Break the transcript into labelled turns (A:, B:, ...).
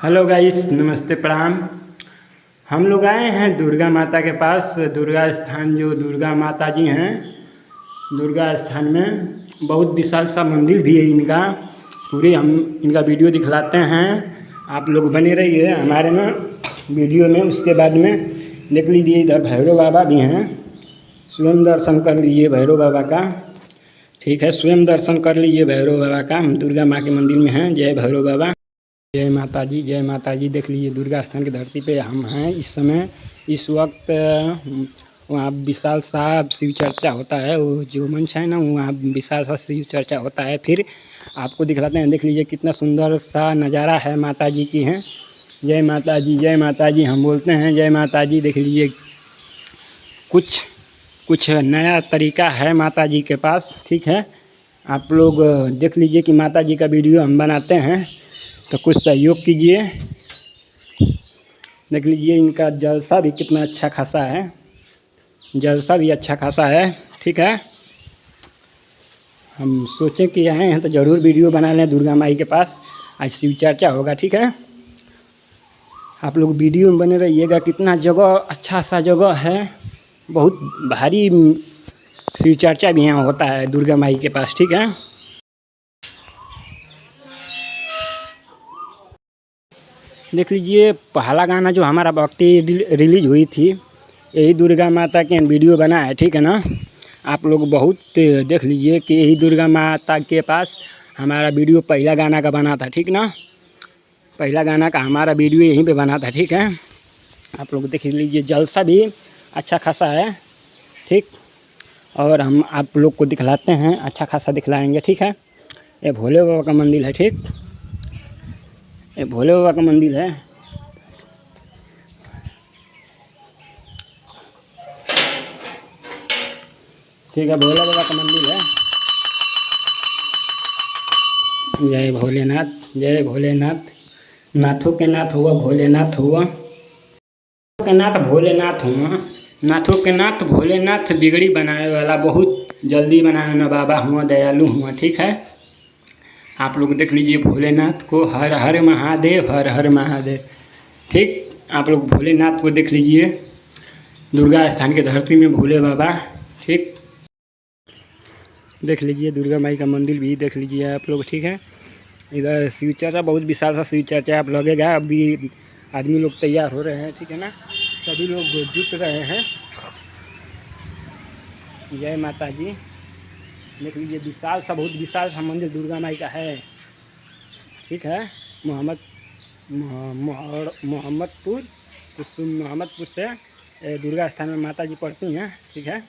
A: Hello guys, नमस्ते, प्रणाम। हम लोग आए हैं दुर्गा माता के पास। दुर्गा स्थान जो दुर्गा माता जी हैं, दुर्गा स्थान में बहुत विशाल सा मंदिर भी है इनका। पूरे हम इनका वीडियो दिखलाते हैं, आप लोग बने रहिए हमारे में वीडियो में। उसके बाद में देख लीजिए, इधर भैरव बाबा भी हैं, स्वयं दर्शन कर लीजिए भैरव बाबा का। ठीक है, स्वयं दर्शन कर लीजिए भैरव बाबा का। हम दुर्गा माँ के मंदिर में हैं। जय भैरव बाबा, जय माता जी, जय माता जी। देख लीजिए, दुर्गा स्थान की धरती पे हम हैं इस समय। इस वक्त वहाँ विशाल सा शिव चर्चा होता है। वो जो मंच है ना, वहाँ विशाल सा शिव चर्चा होता है। फिर आपको दिखलाते हैं, देख लीजिए कितना सुंदर सा नज़ारा है। माता जी की हैं। जय माता जी, जय माता जी हम बोलते हैं। जय माता जी। देख लीजिए, कुछ नया तरीका है माता जी के पास। ठीक है, आप लोग देख लीजिए कि माता जी का वीडियो हम बनाते हैं, तो कुछ सहयोग कीजिए। देख लीजिए, इनका जलसा भी कितना अच्छा खासा है, जलसा भी अच्छा खासा है। ठीक है, हम सोचें कि आए हैं तो ज़रूर वीडियो बना लें दुर्गा माई के पास। आज शिव चर्चा होगा। ठीक है, आप लोग वीडियो में बने रहिएगा। कितना जगह अच्छा सा जगह है, बहुत भारी शिव चर्चा भी यहाँ होता है दुर्गा माई के पास। ठीक है, देख लीजिए, पहला गाना जो हमारा भक्ति रिलीज हुई थी, यही दुर्गा माता के वीडियो बना है। ठीक है ना, आप लोग बहुत देख लीजिए कि यही दुर्गा माता के पास हमारा वीडियो पहला गाना का बना था। ठीक ना, पहला गाना का हमारा वीडियो यहीं पे बना था। ठीक है, आप लोग देख लीजिए, जलसा भी अच्छा खासा है। ठीक, और हम आप लोग को दिखलाते हैं, अच्छा खासा दिखलाएंगे। ठीक है, ये भोले बाबा का मंदिर है। ठीक, ये भोले बाबा का मंदिर है। ठीक है, भोले बाबा का मंदिर है। जय भोलेनाथ, जय भोलेनाथ। नाथों के नाथ हुआ भोलेनाथ हुआ, के नाथ भोलेनाथ हुआ। नाथों के नाथ भोलेनाथ, बिगड़ी बनाए वाला बहुत जल्दी बनाए ना बाबा हुआ, दयालु हुआ। ठीक है, आप लोग देख लीजिए भोलेनाथ को। हर हर महादेव, हर हर महादेव। ठीक, आप लोग भोलेनाथ को देख लीजिए, दुर्गा स्थान की धरती में भोले बाबा। ठीक, देख लीजिए दुर्गा माई का मंदिर भी देख लीजिए आप लोग। ठीक है, इधर शिव चर्चा, बहुत विशाल सा शिव चर्चा आप लगेगा। अभी आदमी लोग तैयार हो रहे हैं। ठीक है ना, सभी लोग जुट रहे हैं। जय माता जी। देख लीजिए, विशाल सा, बहुत विशाल सा मंदिर दुर्गा माई का है। ठीक है, मोहम्मदपुर से दुर्गा स्थान में माता जी पड़ती हैं। ठीक है।